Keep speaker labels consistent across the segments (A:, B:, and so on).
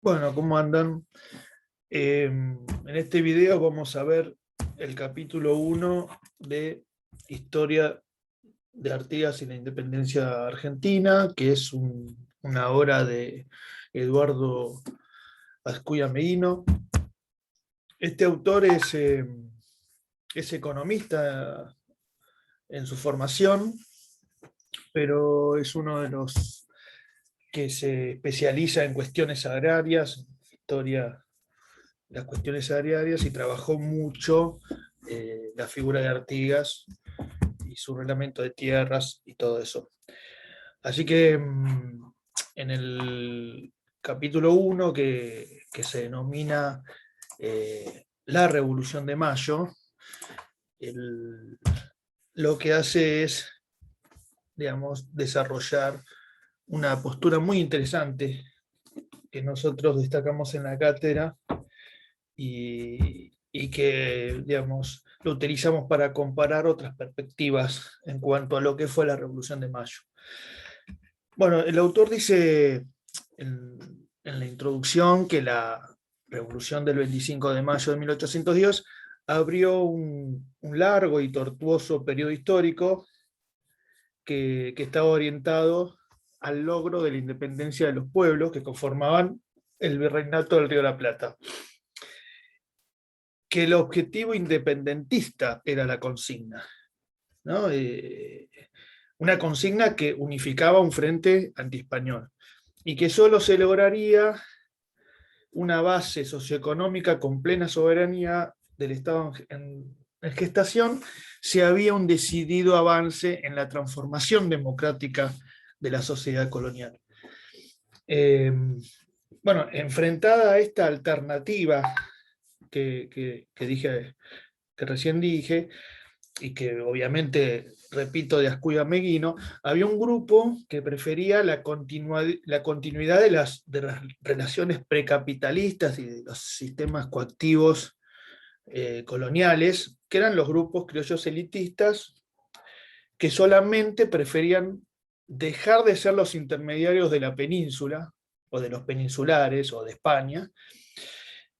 A: Bueno, ¿cómo andan? En este video vamos a ver el capítulo 1 de Historia de Artigas y la Independencia Argentina, que es una obra de Eduardo Ascuya Meguino. Este autor es economista en su formación, pero es uno de los que se especializa en cuestiones agrarias, historia las cuestiones agrarias, y trabajó mucho la figura de Artigas y su reglamento de tierras y todo eso. Así que en el capítulo 1, que se denomina La Revolución de Mayo, el, lo que hace es, digamos, desarrollar una postura muy interesante que nosotros destacamos en la cátedra y que, digamos, lo utilizamos para comparar otras perspectivas en cuanto a lo que fue la Revolución de Mayo. Bueno, el autor dice en la introducción que la Revolución del 25 de mayo de 1810 abrió un largo y tortuoso periodo histórico que estaba orientado al logro de la independencia de los pueblos que conformaban el virreinato del Río de la Plata, que el objetivo independentista era la consigna, ¿no? Una consigna que unificaba un frente antiespañol y que solo se lograría una base socioeconómica con plena soberanía del Estado en gestación si había un decidido avance en la transformación democrática de la sociedad colonial. Eh, bueno, enfrentada a esta alternativa que recién dije, y que obviamente, repito, de Ascuya Meguino, había un grupo que prefería la continuidad de las relaciones precapitalistas y de los sistemas coactivos coloniales, que eran los grupos criollos elitistas, que solamente preferían dejar de ser los intermediarios de la península, o de los peninsulares, o de España,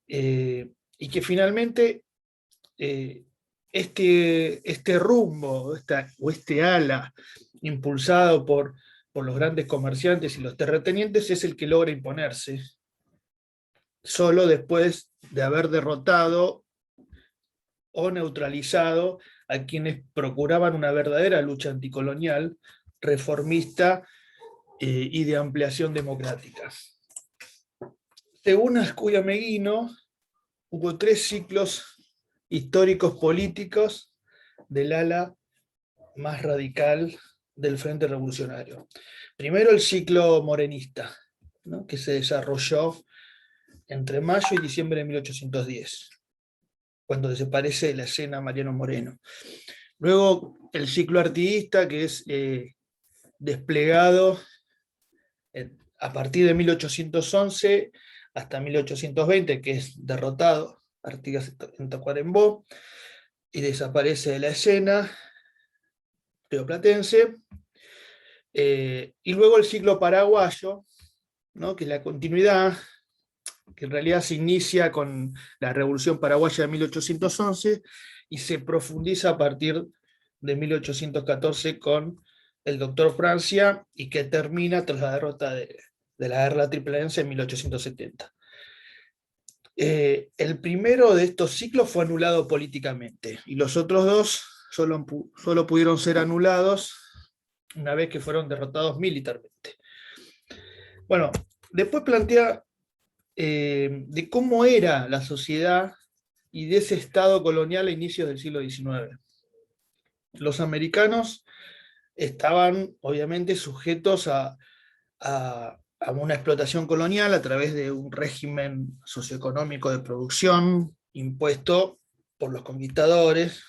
A: y que finalmente eh, este rumbo, este ala impulsado por los grandes comerciantes y los terratenientes es el que logra imponerse, solo después de haber derrotado o neutralizado a quienes procuraban una verdadera lucha anticolonial, reformista y de ampliación democrática. Según Ascuya Meguino, hubo 3 ciclos históricos políticos del ala más radical del Frente Revolucionario. Primero, el ciclo morenista, ¿no?, que se desarrolló entre mayo y diciembre de 1810, cuando desaparece de la escena Mariano Moreno. Luego, el ciclo artiguista, que es desplegado a partir de 1811 hasta 1820, que es derrotado Artigas en Tacuarembó y desaparece de la escena rioplatense. Y luego el ciclo paraguayo, ¿no?, que es la continuidad, que en realidad se inicia con la Revolución Paraguaya de 1811 y se profundiza a partir de 1814 con el doctor Francia, y que termina tras la derrota de la guerra tripladense en 1870. El primero de estos ciclos fue anulado políticamente, y los otros dos solo pudieron ser anulados una vez que fueron derrotados militarmente. Bueno, después plantea de cómo era la sociedad y de ese estado colonial a inicios del siglo XIX. Los americanos estaban obviamente sujetos a una explotación colonial a través de un régimen socioeconómico de producción impuesto por los conquistadores,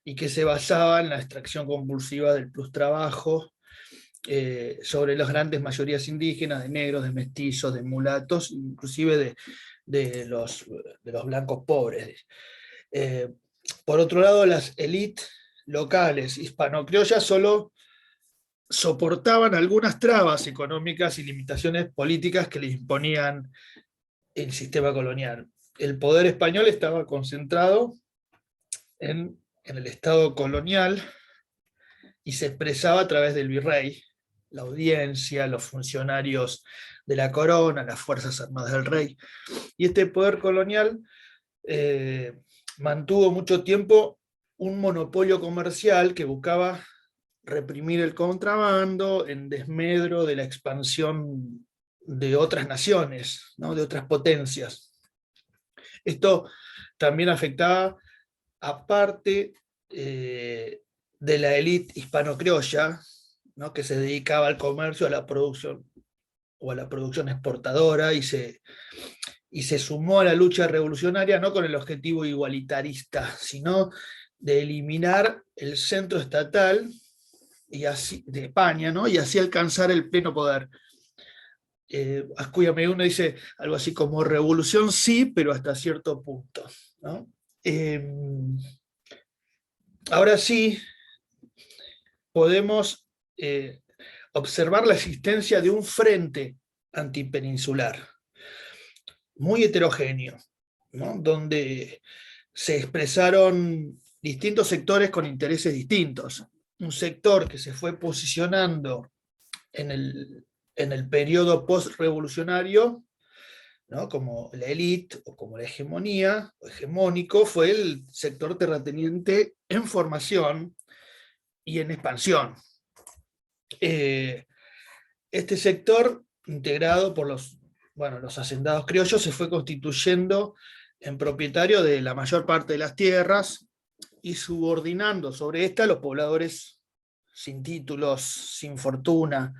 A: y que se basaba en la extracción compulsiva del plustrabajo sobre las grandes mayorías indígenas, de negros, de mestizos, de mulatos, inclusive de los blancos pobres. Por otro lado, las élites locales hispano-criollas solo soportaban algunas trabas económicas y limitaciones políticas que les imponían el sistema colonial. El poder español estaba concentrado en el Estado colonial y se expresaba a través del virrey, la audiencia, los funcionarios de la corona, las fuerzas armadas del rey. Y este poder colonial mantuvo mucho tiempo un monopolio comercial que buscaba reprimir el contrabando en desmedro de la expansión de otras naciones, ¿no? De otras potencias. Esto también afectaba a parte de la élite hispano-criolla, ¿no? Que se dedicaba al comercio, a la producción o a la producción exportadora y se sumó a la lucha revolucionaria no con el objetivo igualitarista, sino de eliminar el centro estatal y así, de España, ¿no? Y así alcanzar el pleno poder. Ascuya Meguno dice algo así como revolución sí, pero hasta cierto punto, ¿no? Ahora sí podemos observar la existencia de un frente antipeninsular muy heterogéneo, ¿no? Donde se expresaron distintos sectores con intereses distintos. Un sector que se fue posicionando en el periodo post-revolucionario, ¿no? Como la élite o como la hegemonía, o hegemónico, fue el sector terrateniente en formación y en expansión. Este sector, integrado por los hacendados criollos, se fue constituyendo en propietario de la mayor parte de las tierras y subordinando sobre esta a los pobladores sin títulos, sin fortuna,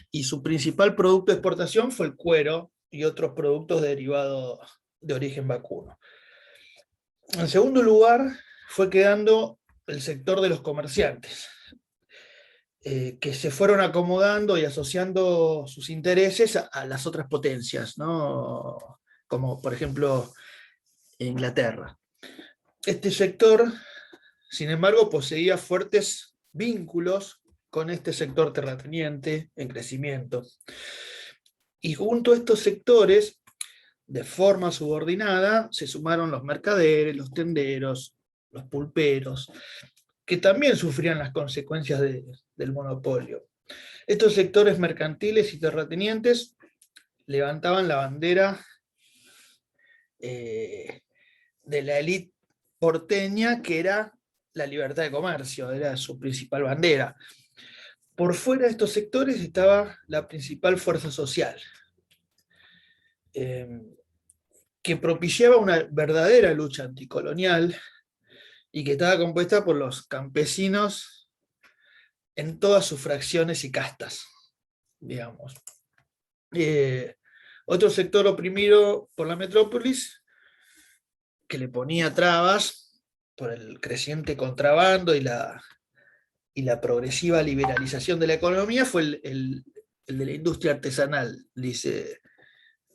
A: y su principal producto de exportación fue el cuero y otros productos derivados de origen vacuno. En segundo lugar, fue quedando el sector de los comerciantes, que se fueron acomodando y asociando sus intereses a las otras potencias, ¿no? Como por ejemplo Inglaterra. Este sector, sin embargo, poseía fuertes vínculos con este sector terrateniente en crecimiento. Y junto a estos sectores, de forma subordinada, se sumaron los mercaderes, los tenderos, los pulperos, que también sufrían las consecuencias del monopolio. Estos sectores mercantiles y terratenientes levantaban la bandera de la élite porteña, que era la libertad de comercio, era su principal bandera. Por fuera de estos sectores estaba la principal fuerza social, que propiciaba una verdadera lucha anticolonial y que estaba compuesta por los campesinos en todas sus fracciones y castas, digamos. Otro sector oprimido por la metrópolis, que le ponía trabas por el creciente contrabando y la progresiva liberalización de la economía, fue el de la industria artesanal, dice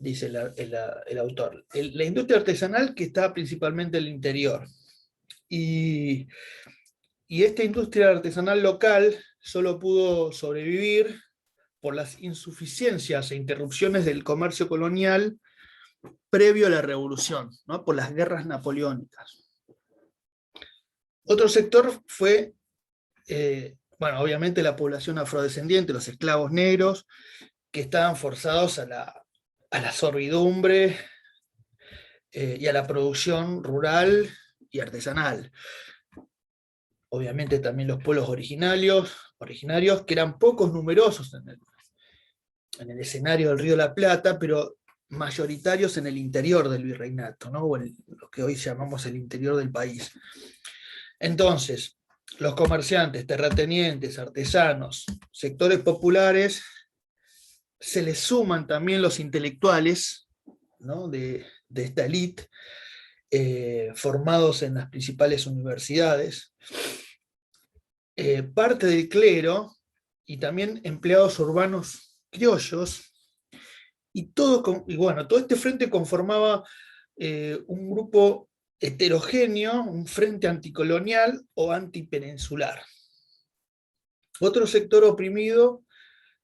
A: el autor. La industria artesanal, que está principalmente en el interior. Y esta industria artesanal local solo pudo sobrevivir por las insuficiencias e interrupciones del comercio colonial previo a la revolución, ¿no? Por las guerras napoleónicas. Otro sector fue, obviamente, la población afrodescendiente, los esclavos negros, que estaban forzados a la servidumbre y a la producción rural y artesanal. Obviamente también los pueblos originarios, que eran pocos numerosos en el escenario del Río de la Plata, pero mayoritarios en el interior del virreinato, ¿no? O en lo que hoy llamamos el interior del país. Entonces, los comerciantes, terratenientes, artesanos, sectores populares, se les suman también los intelectuales, ¿no? de esta élite, formados en las principales universidades, parte del clero y también empleados urbanos criollos, y todo este frente conformaba un grupo heterogéneo, un frente anticolonial o antipeninsular. Otro sector oprimido,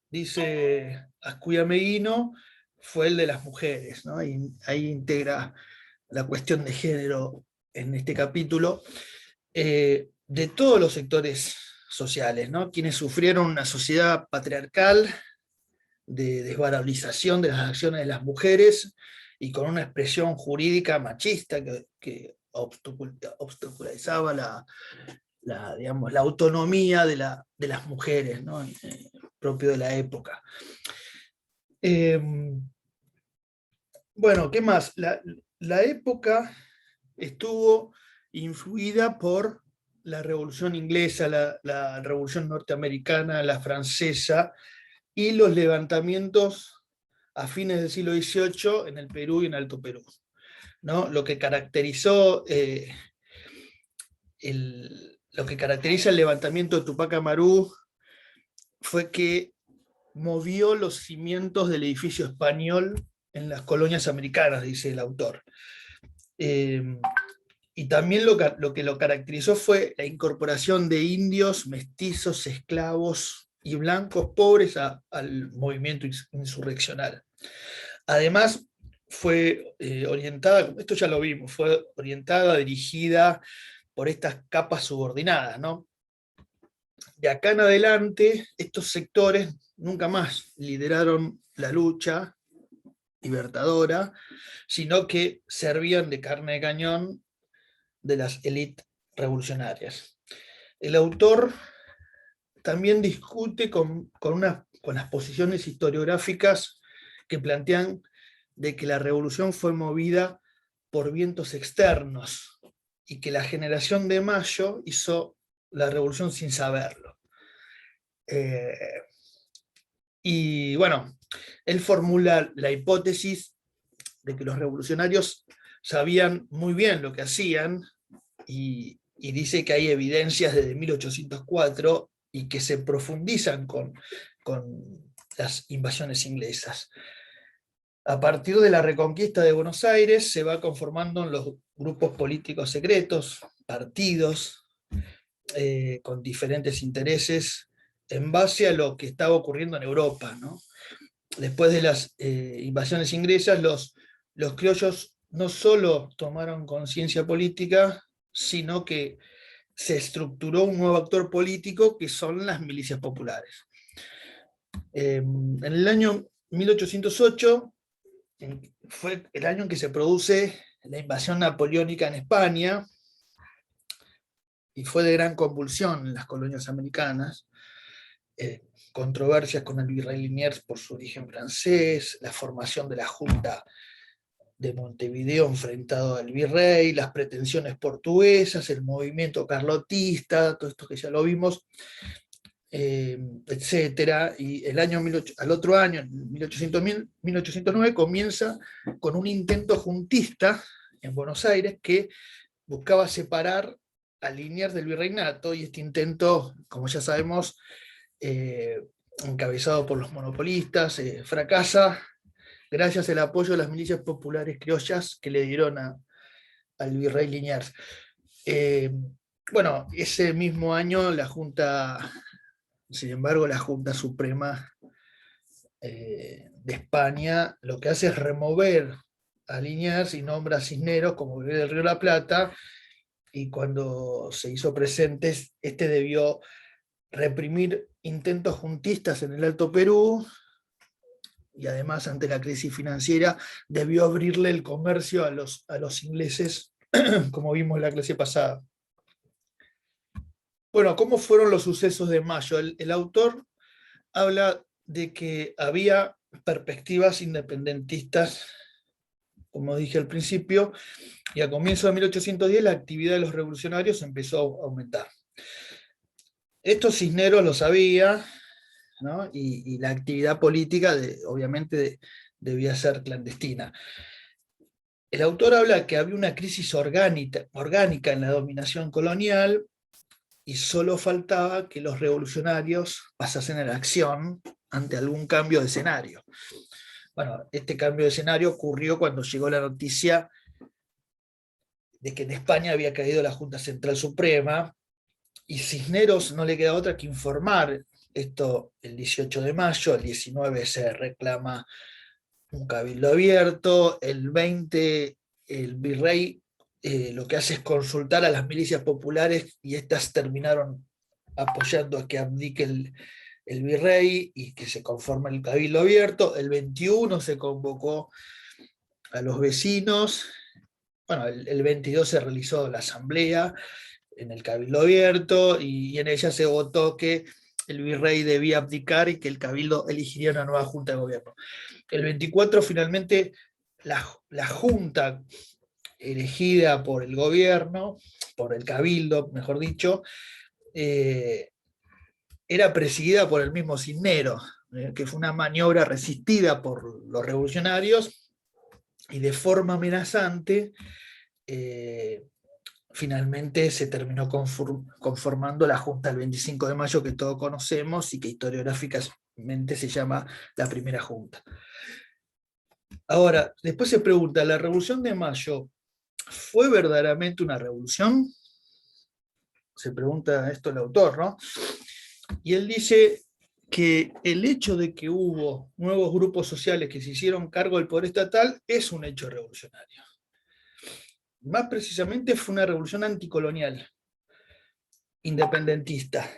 A: dice Ascuya Meguino, fue el de las mujeres, ¿no? Y ahí integra la cuestión de género en este capítulo, de todos los sectores sociales, ¿no? Quienes sufrieron una sociedad patriarcal, de desvalorización de las acciones de las mujeres y con una expresión jurídica machista que obstaculizaba digamos, la autonomía de las mujeres, ¿no? Propio de la época. Bueno, ¿qué más? La época estuvo influida por la Revolución Inglesa, la Revolución Norteamericana, la Francesa y los levantamientos a fines del siglo XVIII en el Perú y en Alto Perú, ¿no? Lo que caracteriza el levantamiento de Tupac Amaru fue que movió los cimientos del edificio español en las colonias americanas, dice el autor. Y también lo que lo caracterizó fue la incorporación de indios, mestizos, esclavos y blancos pobres al movimiento insurreccional. Además, fue orientada, esto ya lo vimos, fue orientada, dirigida por estas capas subordinadas, ¿no? De acá en adelante, estos sectores nunca más lideraron la lucha libertadora, sino que servían de carne de cañón de las élites revolucionarias. El autor también discute con las posiciones historiográficas que plantean de que la revolución fue movida por vientos externos y que la generación de Mayo hizo la revolución sin saberlo. Y bueno, él formula la hipótesis de que los revolucionarios sabían muy bien lo que hacían y dice que hay evidencias desde 1804 y que se profundizan con las invasiones inglesas. A partir de la reconquista de Buenos Aires se va conformando los grupos políticos secretos, partidos, con diferentes intereses en base a lo que estaba ocurriendo en Europa, ¿no? Después de las invasiones inglesas, los criollos no solo tomaron conciencia política, sino que se estructuró un nuevo actor político que son las milicias populares. En el año 1808 fue el año en que se produce la invasión napoleónica en España y fue de gran convulsión en las colonias americanas. Controversias con el virrey Liniers por su origen francés, la formación de la Junta de Montevideo enfrentado al virrey, las pretensiones portuguesas, el movimiento carlotista, todo esto que ya lo vimos, etcétera. Y al otro año, en 1809, comienza con un intento juntista en Buenos Aires que buscaba separar a Liniers del virreinato, y este intento, como ya sabemos, encabezado por los monopolistas, fracasa gracias al apoyo de las milicias populares criollas que le dieron al virrey Liniers. Bueno, ese mismo año sin embargo, la Junta Suprema de España lo que hace es remover a Liniers y nombra a Cisneros como virrey del Río de la Plata, y cuando se hizo presente, este debió reprimir intentos juntistas en el Alto Perú, y además ante la crisis financiera debió abrirle el comercio a los ingleses, como vimos en la clase pasada. Bueno, ¿cómo fueron los sucesos de Mayo? El autor habla de que había perspectivas independentistas, como dije al principio, y a comienzos de 1810 la actividad de los revolucionarios empezó a aumentar. Esto Cisneros lo sabía, ¿no? Y la actividad política, obviamente, debía ser clandestina. El autor habla que había una crisis orgánica en la dominación colonial y solo faltaba que los revolucionarios pasasen a la acción ante algún cambio de escenario. Bueno, este cambio de escenario ocurrió cuando llegó la noticia de que en España había caído la Junta Central Suprema y Cisneros no le queda otra que informar esto el 18 de mayo, el 19 se reclama un cabildo abierto, el 20 el virrey lo que hace es consultar a las milicias populares y estas terminaron apoyando a que abdique el virrey y que se conforme el cabildo abierto. El 21 se convocó a los vecinos. Bueno, el 22 se realizó la asamblea en el cabildo abierto y en ella se votó que el virrey debía abdicar y que el cabildo elegiría una nueva junta de gobierno. El 24 finalmente la junta elegida por el gobierno, por el cabildo, mejor dicho, era presidida por el mismo Cisneros, que fue una maniobra resistida por los revolucionarios y de forma amenazante finalmente se terminó conformando la Junta del 25 de mayo que todos conocemos y que historiográficamente se llama la primera Junta. Ahora, después se pregunta, ¿la Revolución de Mayo fue verdaderamente una revolución? Se pregunta esto el autor, ¿no? Y él dice que el hecho de que hubo nuevos grupos sociales que se hicieron cargo del poder estatal es un hecho revolucionario. Más precisamente fue una revolución anticolonial, independentista,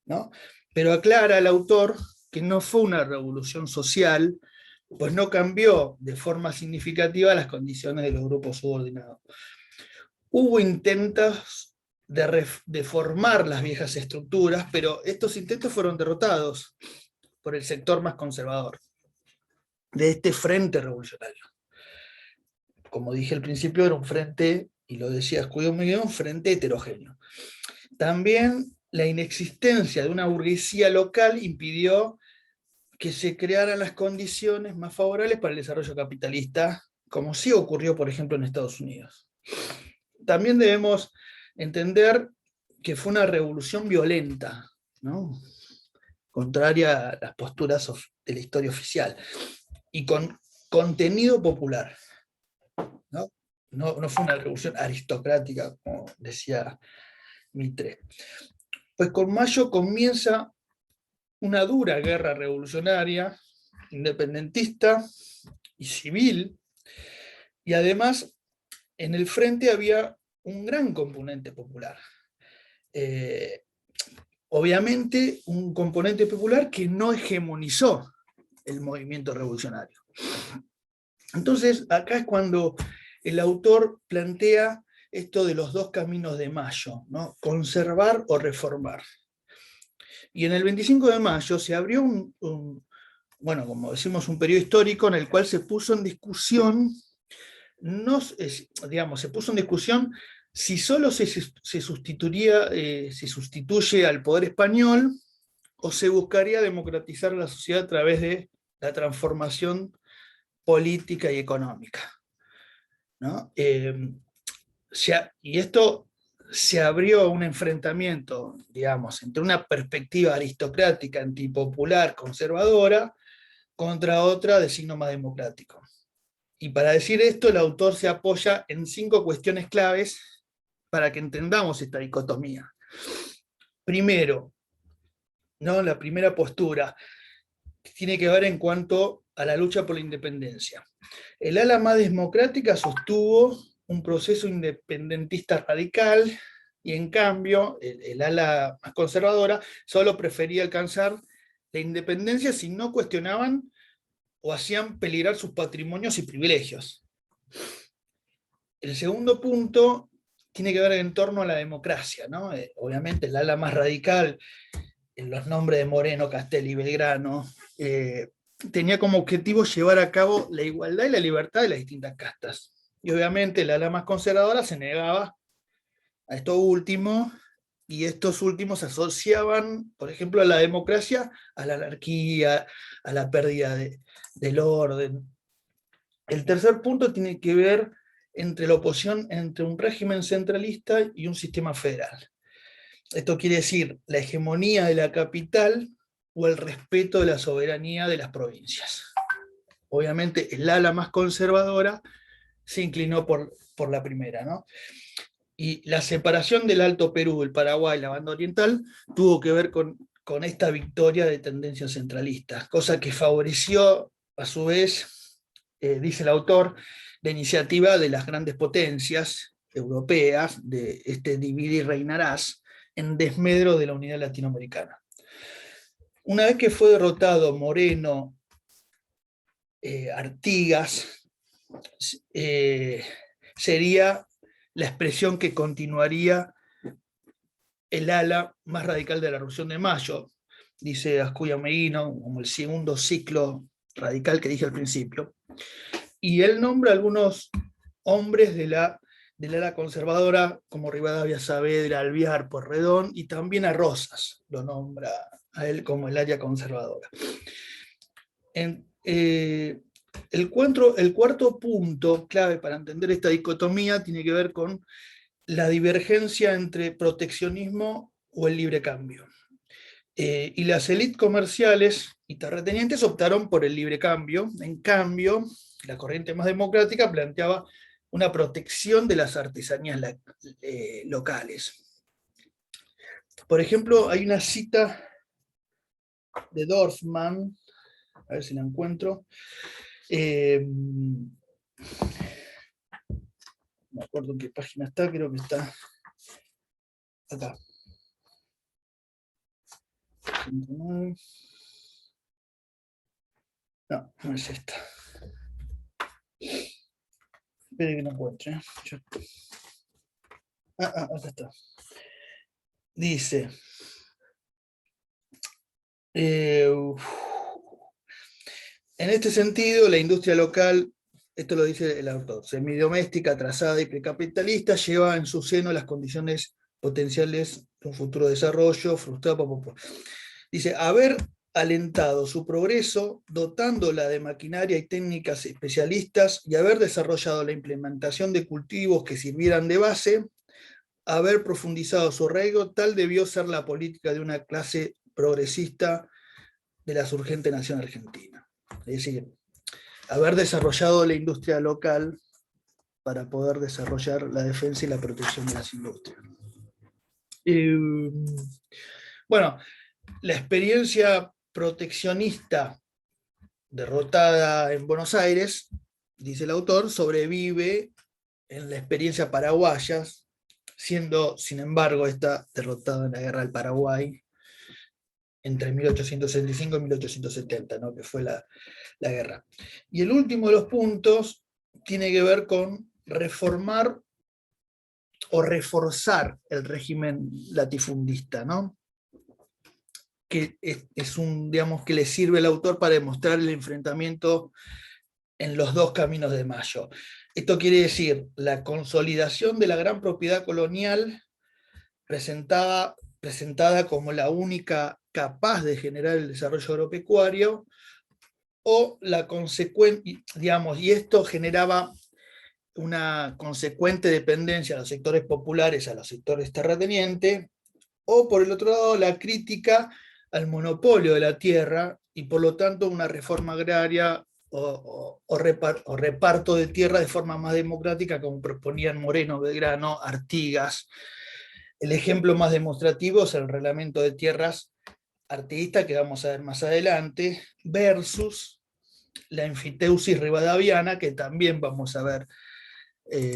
A: ¿no? Pero aclara el autor que no fue una revolución social, pues no cambió de forma significativa las condiciones de los grupos subordinados. Hubo intentos de formar las viejas estructuras, pero estos intentos fueron derrotados por el sector más conservador de este frente revolucionario. Como dije al principio, era un frente, y lo decía Escudo Miguel, un frente heterogéneo. También la inexistencia de una burguesía local impidió que se crearan las condiciones más favorables para el desarrollo capitalista, como sí ocurrió, por ejemplo, en Estados Unidos. También debemos entender que fue una revolución violenta, ¿no? Contraria a las posturas de la historia oficial, y con contenido popular. ¿No? No fue una revolución aristocrática, como decía Mitre. Pues con Mayo comienza una dura guerra revolucionaria, independentista y civil, y además en el frente había un gran componente popular. Obviamente un componente popular que no hegemonizó el movimiento revolucionario. Entonces acá es cuando el autor plantea esto de los dos caminos de Mayo, ¿no? Conservar o reformar. Y en el 25 de mayo se abrió bueno, como decimos, un periodo histórico en el cual se puso en discusión, se puso en discusión si solo se sustituye al poder español o se buscaría democratizar la sociedad a través de la transformación política y económica, ¿no? Y esto se abrió un enfrentamiento, digamos, entre una perspectiva aristocrática, antipopular, conservadora, contra otra de signo más democrático. Y para decir esto, el autor se apoya en 5 cuestiones claves para que entendamos esta dicotomía. Primero, ¿no? La primera postura tiene que ver en cuanto a la lucha por la independencia. El ala más democrática sostuvo un proceso independentista radical y en cambio el ala más conservadora solo prefería alcanzar la independencia si no cuestionaban o hacían peligrar sus patrimonios y privilegios. El segundo punto tiene que ver en torno a la democracia, ¿no? Obviamente el ala más radical, en los nombres de Moreno, Castelli y Belgrano, tenía como objetivo llevar a cabo la igualdad y la libertad de las distintas castas. Y obviamente la ala más conservadora se negaba a esto último, y estos últimos asociaban, por ejemplo, a la democracia, a la anarquía, a la pérdida del orden. El tercer punto tiene que ver entre la oposición entre un régimen centralista y un sistema federal. Esto quiere decir la hegemonía de la capital o el respeto de la soberanía de las provincias. Obviamente el ala más conservadora se inclinó por la primera, ¿no? Y la separación del Alto Perú, el Paraguay, la banda oriental, tuvo que ver con esta victoria de tendencias centralistas, cosa que favoreció, a su vez, dice el autor, la iniciativa de las grandes potencias europeas, de este dividir y reinarás, en desmedro de la unidad latinoamericana. Una vez que fue derrotado Moreno, Artigas, sería la expresión que continuaría el ala más radical de la Revolución de Mayo, dice Ascuya Meguino, como el segundo ciclo radical que dije al principio. Y él nombra a algunos hombres del ala conservadora, como Rivadavia Saavedra, Alvear, Pueyrredón, y también a Rosas, lo nombra a él como el área conservadora. El cuarto punto clave para entender esta dicotomía tiene que ver con la divergencia entre proteccionismo o el libre cambio. Y las élites comerciales y terratenientes optaron por el libre cambio. En cambio, la corriente más democrática planteaba una protección de las artesanías locales. Por ejemplo, hay una cita de Dorfman, a ver si la encuentro. No me acuerdo en qué página está, creo que está acá. No, no es esta. Espere que no encuentre. Acá está. Dice, en este sentido, la industria local, esto lo dice el autor, semidoméstica, atrasada y precapitalista, lleva en su seno las condiciones potenciales de un futuro desarrollo frustrado. Dice, haber alentado su progreso, dotándola de maquinaria y técnicas especialistas, y haber desarrollado la implementación de cultivos que sirvieran de base, haber profundizado su arraigo, tal debió ser la política de una clase progresista de la surgente nación argentina. Es decir, haber desarrollado la industria local para poder desarrollar la defensa y la protección de las industrias. Bueno, la experiencia proteccionista derrotada en Buenos Aires, dice el autor, sobrevive en la experiencia paraguaya, siendo, sin embargo, esta derrotada en la Guerra del Paraguay entre 1865 y 1870, ¿no? Que fue la guerra. Y el último de los puntos tiene que ver con reformar o reforzar el régimen latifundista, ¿no? Que es un, digamos, que le sirve al autor para demostrar el enfrentamiento en los dos caminos de Mayo. Esto quiere decir la consolidación de la gran propiedad colonial presentada como la única capaz de generar el desarrollo agropecuario, o la consecuencia, digamos, y esto generaba una consecuente dependencia a los sectores populares, a los sectores terratenientes, o por el otro lado la crítica al monopolio de la tierra y por lo tanto una reforma agraria o reparto de tierra de forma más democrática, como proponían Moreno, Belgrano, Artigas. El ejemplo más demostrativo es el reglamento de tierras artiguista, que vamos a ver más adelante, versus la enfiteusis rivadaviana, que también vamos a ver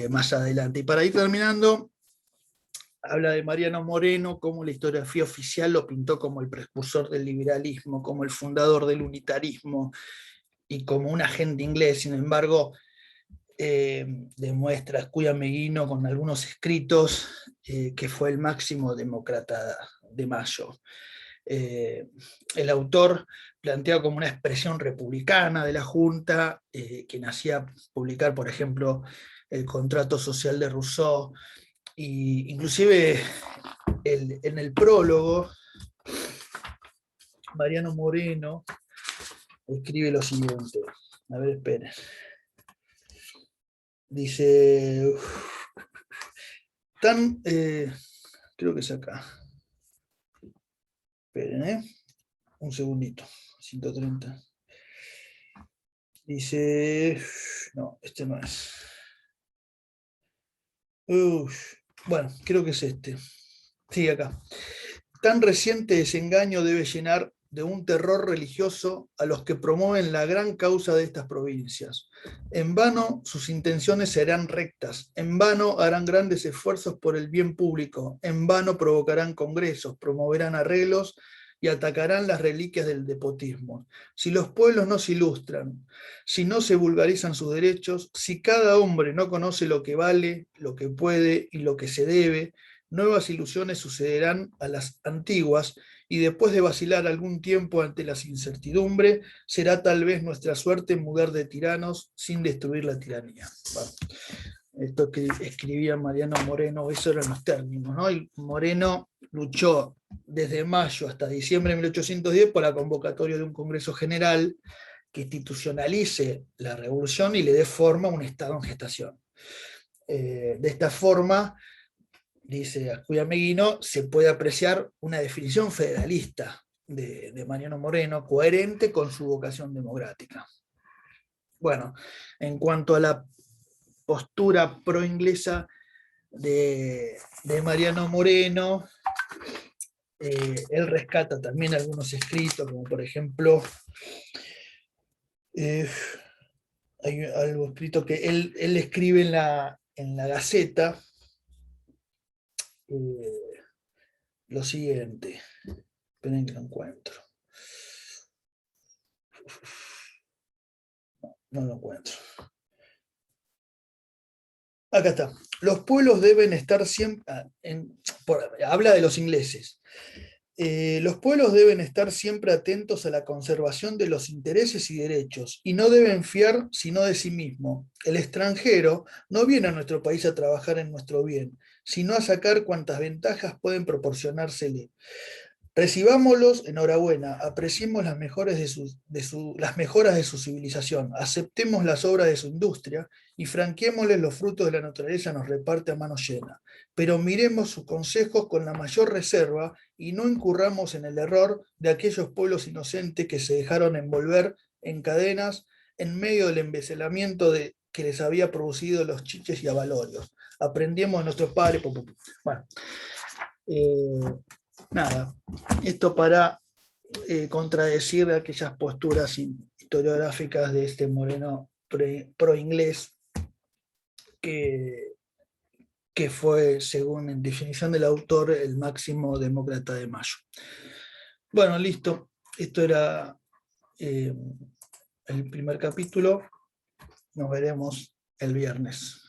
A: más adelante. Y para ir terminando, habla de Mariano Moreno, como la historiografía oficial lo pintó como el precursor del liberalismo, como el fundador del unitarismo y como un agente inglés. Sin embargo, demuestra Ascuya Meguino con algunos escritos que fue el máximo demócrata de Mayo. El autor plantea como una expresión republicana de la Junta, quien hacía publicar, por ejemplo, el contrato social de Rousseau, y inclusive en el prólogo, Mariano Moreno escribe lo siguiente. A ver, esperen. Dice, creo que es acá. Esperen, un segundito. 130. Dice, no, este no es. Bueno, creo que es este. Sí, acá. Tan reciente desengaño debe llenar de un terror religioso a los que promueven la gran causa de estas provincias. En vano sus intenciones serán rectas, en vano harán grandes esfuerzos por el bien público, en vano provocarán congresos, promoverán arreglos y atacarán las reliquias del despotismo. Si los pueblos no se ilustran, si no se vulgarizan sus derechos, si cada hombre no conoce lo que vale, lo que puede y lo que se debe, nuevas ilusiones sucederán a las antiguas y después de vacilar algún tiempo ante las incertidumbres, será tal vez nuestra suerte mudar de tiranos sin destruir la tiranía. Bueno, esto que escribía Mariano Moreno, esos eran los términos, ¿no? Y Moreno luchó desde mayo hasta diciembre de 1810 por la convocatoria de un Congreso General que institucionalice la revolución y le dé forma a un Estado en gestación. De esta forma, dice Ascuya Meguino, se puede apreciar una definición federalista de Mariano Moreno, coherente con su vocación democrática. Bueno, en cuanto a la postura pro-inglesa de Mariano Moreno, él rescata también algunos escritos, como por ejemplo, hay algo escrito que él escribe en la Gaceta, lo siguiente. Esperen que lo encuentro. No lo encuentro. Acá está. Los pueblos deben estar siempre. Habla de los ingleses. Los pueblos deben estar siempre atentos a la conservación de los intereses y derechos y no deben fiar sino de sí mismo. El extranjero no viene a nuestro país a trabajar en nuestro bien, sino a sacar cuantas ventajas pueden proporcionársele. Recibámoslos, enhorabuena, apreciemos las mejoras las mejoras de su civilización, aceptemos las obras de su industria y franquémosles los frutos de la naturaleza nos reparte a mano llena. Pero miremos sus consejos con la mayor reserva y no incurramos en el error de aquellos pueblos inocentes que se dejaron envolver en cadenas en medio del embelezamiento que les había producido los chiches y avalorios. Aprendemos de nuestros padres. Bueno, nada, esto para contradecir aquellas posturas historiográficas de este Moreno pro-inglés que fue, según en definición del autor, el máximo demócrata de Mayo. Bueno, listo. Esto era el primer capítulo. Nos veremos el viernes.